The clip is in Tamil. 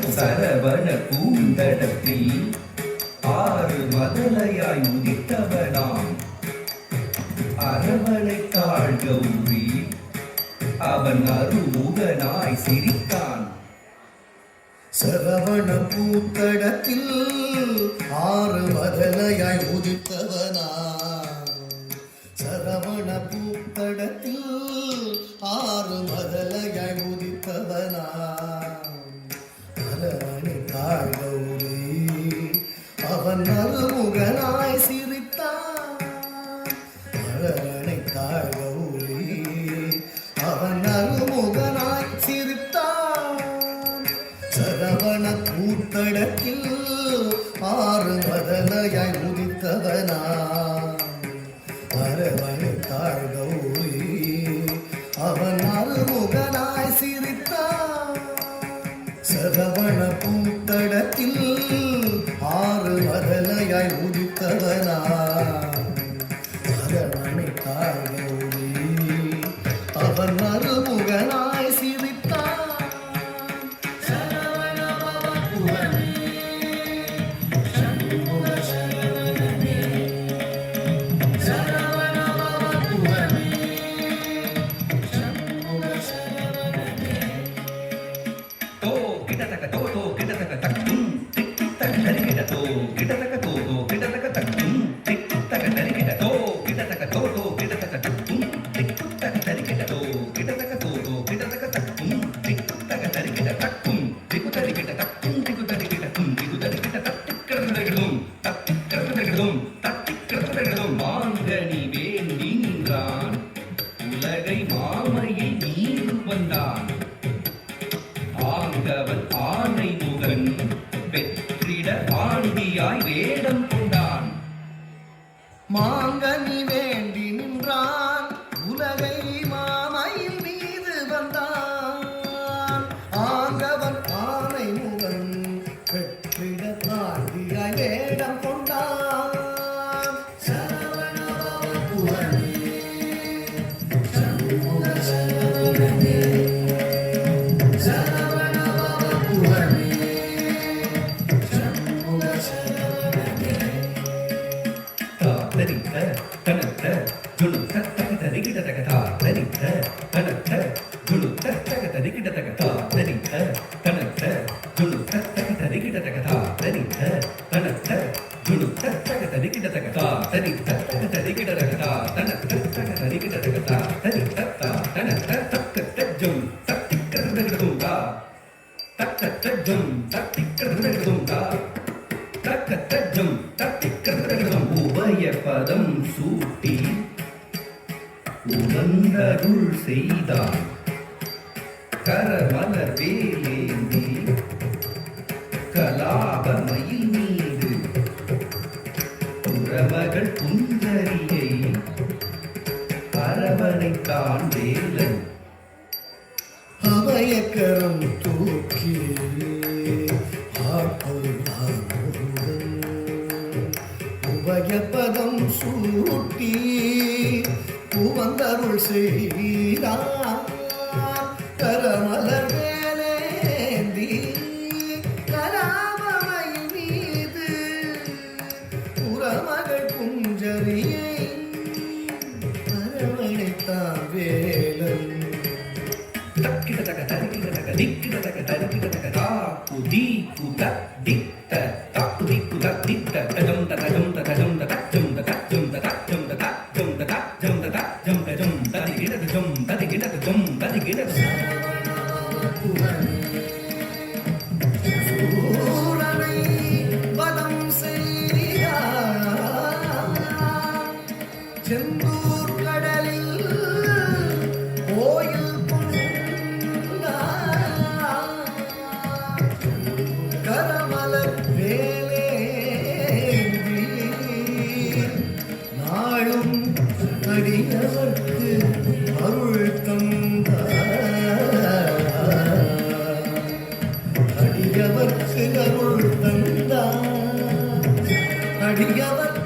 சரவண பூந்தடத்தில் ஆறு மதலையாய் உதித்தவனாம் அரவணைத்தாள் கௌரி. அவன் அருமுகனாய் சிரித்தான். சரவண பூத்தடத்தில் ஆறு மதலையாய் உதித்தவனா. சரவண பூத்தடத்தில் ஆறு மதலையாய் உதித்தவனா. அரவணைத்தாள் கௌரி. அவன் அருமுகனாய் சிரித்தான். அரவணைத்தாள் கௌரி. அவன் அருமுகனாய் சிரித்தான். சரவண பூத்தடத்தில் ஆறு மதலையாய் உதித்தவனா. அரவணைத்தாள் கௌரி. அவன் அருமுகனாய் சிரித்தான். சரவண பூத்தடத்தில் ஆறு மதலையாய் உதித்தவனா. அரவணைத்தாள் கௌரி. அவன் அருமுகனாய் சிரித்தான். மாங்கனி வேண்டி நின்றான். உலகை மாமையை நீர் வந்தான். ஆங்கவன் ஆனை முகன் வெற்றிட ஆண்டியாய் வேடம் கொண்டான். மாங்கனி வேண்டி நின்றான். உலகை மாமையில் மீது வந்தான். ஆங்கவன் ஆனை முகன் வெற்றிட ஆண்டியாய் வேடம் கொண்டான். உபய பதம் சூட்டி உகந்தருள் செய்தான். கரமலர் வேலேந்தி கலாபமயில் மீது புறமகள் குந்தரியை அரவணைத்தான் வேலன். அபயக்கரம் தூக்கி உபயப்பதம் சூட்டி உவந்தருள் செய்தான். கரமலர் வேலேந்தி கலாபமயில் மீது புறமகள் குஞ்சரியை அரவணைத்தான் வேலன். தக்கிட தக தரிக்கிட தக திக்கிட தக தரிகிடதகதா குதி குத தித்த தாக்குதி குத தித்த தஜம் தஜம் தஜம் தஜம் தஜம் தஜம் தஜம் தஜம் தஜம் தஜம் தரிகிடதஜம் தரிகிடதஜம் தரிகிடதஜம் சூரனை வதம் செய்தார். செந்தூர் கடலில் கோயில் கொண்டார். கரமலர் வேலேந்தி நாளும் அடியவர்க்கு அருள் தந்தார். அடியவர்க்கு அருள் தந்தார். அடியவர்